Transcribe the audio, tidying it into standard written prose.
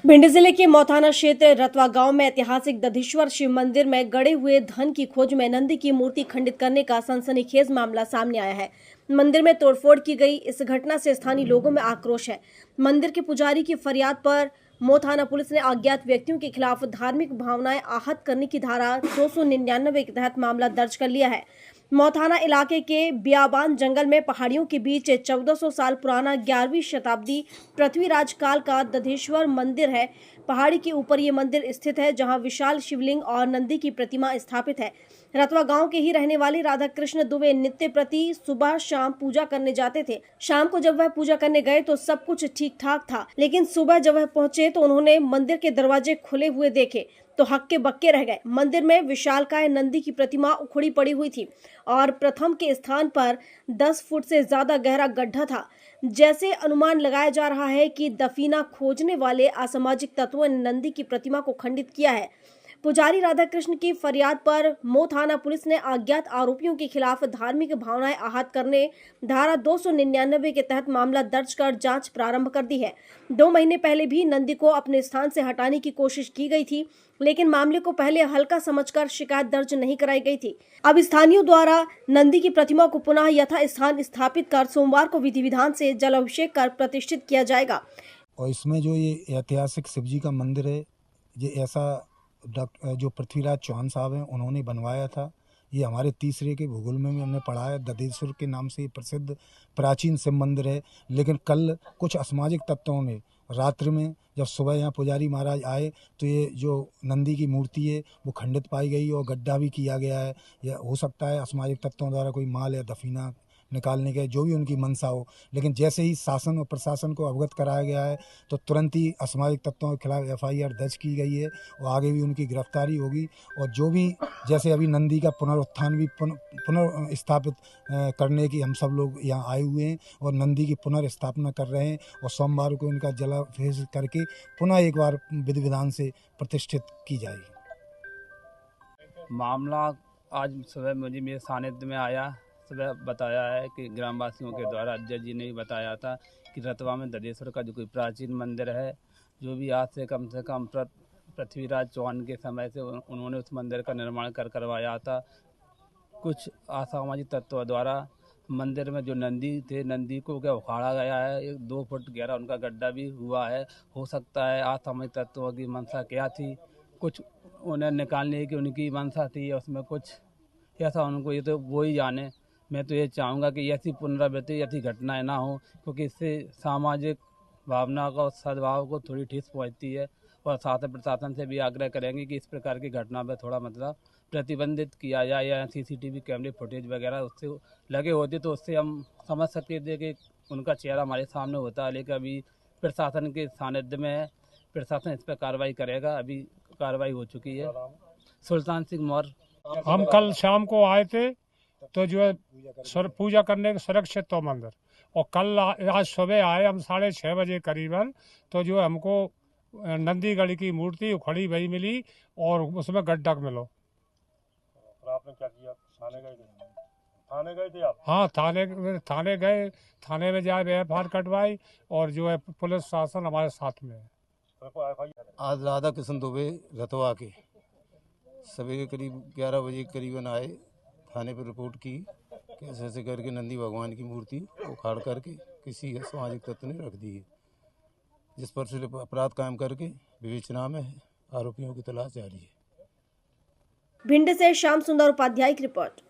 भिंड जिले के मौथाना क्षेत्र रतवा गांव में ऐतिहासिक दधीश्वर शिव मंदिर में गड़े हुए धन की खोज में नंदी की मूर्ति खंडित करने का सनसनीखेज मामला सामने आया है। मंदिर में तोड़फोड़ की गई इस घटना से स्थानीय लोगों में आक्रोश है। मंदिर के पुजारी की फरियाद पर मौथाना पुलिस ने अज्ञात व्यक्तियों के खिलाफ धार्मिक भावनाएं आहत करने की धारा 299 के तहत मामला दर्ज कर लिया है। मौथाना इलाके के बियाबान जंगल में पहाड़ियों के बीच 1400 साल पुराना 11वीं शताब्दी पृथ्वीराज काल का दधेश्वर मंदिर है। पहाड़ी के ऊपर ये मंदिर स्थित है, जहां विशाल शिवलिंग और नंदी की प्रतिमा स्थापित है। रतवा गांव के ही रहने वाले राधा कृष्ण दुबे नित्य प्रति सुबह शाम पूजा करने जाते थे। शाम को जब वह पूजा करने गए तो सब कुछ ठीक ठाक था, लेकिन सुबह जब वह पहुंचे तो उन्होंने मंदिर के दरवाजे खुले हुए देखे तो हक्के बक्के रह गए। मंदिर में विशालकाय नंदी की प्रतिमा उखड़ी पड़ी हुई थी और प्रथम के स्थान पर 10 फुट से ज्यादा गहरा गड्ढा था। जैसे अनुमान लगाया जा रहा है कि दफीना खोजने वाले असामाजिक तत्वों ने नंदी की प्रतिमा को खंडित किया है। पुजारी राधा कृष्ण की फरियाद पर मौथाना पुलिस ने अज्ञात आरोपियों के खिलाफ धार्मिक भावनाएं आहत करने धारा 299 के तहत मामला दर्ज कर जांच प्रारंभ कर दी है। 2 महीने पहले भी नंदी को अपने स्थान से हटाने की कोशिश की गई थी, लेकिन मामले को पहले हल्का समझकर शिकायत दर्ज नहीं कराई गई थी। अब स्थानीयों द्वारा नंदी की प्रतिमा को पुनः यथा स्थान स्थापित कर सोमवार को विधि विधान से जलाभिषेक कर प्रतिष्ठित किया जाएगा। और इसमें जो ये ऐतिहासिक शिवजी का मंदिर है, ये ऐसा जो पृथ्वीराज चौहान साहब हैं उन्होंने बनवाया था। ये हमारे तीसरे के भूगोल में भी हमने पढ़ा है। दधेश्वर के नाम से प्रसिद्ध प्राचीन शिव मंदिर है। लेकिन कल कुछ असामाजिक तत्वों ने रात्रि में जब सुबह यहाँ पुजारी महाराज आए तो ये जो नंदी की मूर्ति है वो खंडित पाई गई और गड्ढा भी किया गया है। यह हो सकता है असामाजिक तत्वों द्वारा कोई माल या दफीना निकालने के जो भी उनकी मंशा हो, लेकिन जैसे ही शासन और प्रशासन को अवगत कराया गया है तो तुरंत ही असामाजिक तत्वों के खिलाफ FIR दर्ज की गई है और आगे भी उनकी गिरफ्तारी होगी। और जो भी जैसे अभी नंदी का पुनरुत्थान भी पुनर्स्थापित करने की हम सब लोग यहाँ आए हुए हैं और नंदी की पुनर्स्थापना कर रहे हैं और सोमवार को इनका जलाभिषेक करके पुनः एक बार विधि विधान से प्रतिष्ठित की जाएगी। मामला आज सुबह मुझे मेरे सानिध्य में आया। सुबह बताया है कि ग्रामवासियों के द्वारा अजय जी ने भी बताया था कि रतवा में दधेश्वर का जो कोई प्राचीन मंदिर है, जो भी आज से कम पृथ्वीराज चौहान के समय से उन्होंने उस मंदिर का निर्माण करवाया था। कुछ असामाजिक तत्वों द्वारा मंदिर में जो नंदी थे, नंदी को क्या उखाड़ा गया है। 2 फुट गहरा उनका गड्ढा भी हुआ है। हो सकता है असामाजिक तत्वों की मंशा क्या थी, कुछ उन्हें निकालने की उनकी मंशा थी, उसमें कुछ ऐसा उनको ये तो वो ही जाने। मैं तो ये चाहूँगा कि ऐसी पुनरावृत्ति, ऐसी घटनाएं ना हो, क्योंकि इससे सामाजिक भावना को, सद्भाव को थोड़ी ठेस पहुँचती है। और शासन प्रशासन से भी आग्रह करेंगे कि इस प्रकार की घटना पर थोड़ा प्रतिबंधित किया जाए या CCTV कैमरे फुटेज वगैरह उससे लगे होते तो उससे हम समझ सकते थे कि उनका चेहरा हमारे सामने होता है। लेकिन अभी प्रशासन के सानिध्य में है, प्रशासन इस पर कार्रवाई करेगा। अभी कार्रवाई हो चुकी है। सुल्तान सिंह मौर्य। हम कल शाम को आए थे तो जो है पूजा करने के सुरक्षित तो मंदिर, और कल आज सुबह आए हम 6:30 बजे करीबन, तो जो हमको नंदीगढ़ की मूर्ति उखड़ी हुई मिली और उसमें गड्ढा मिलो। और आपने क्या किया? थाने गए थे आप? हाँ, थाने गए। थाने में जाए FIR कटवाई और जो है पुलिस शासन हमारे साथ में है। आज राधा कृष्ण दुबे रतवा के सवेरे करीब 11 बजे करीबन आए, थाने पर रिपोर्ट की कि ऐसे करके नंदी भगवान की मूर्ति उखाड़ करके किसी सामाजिक तत्व ने रख दी है, जिस पर से अपराध कायम करके विवेचना में आरोपियों की तलाश जारी है। भिंड से श्याम सुंदर उपाध्याय की रिपोर्ट।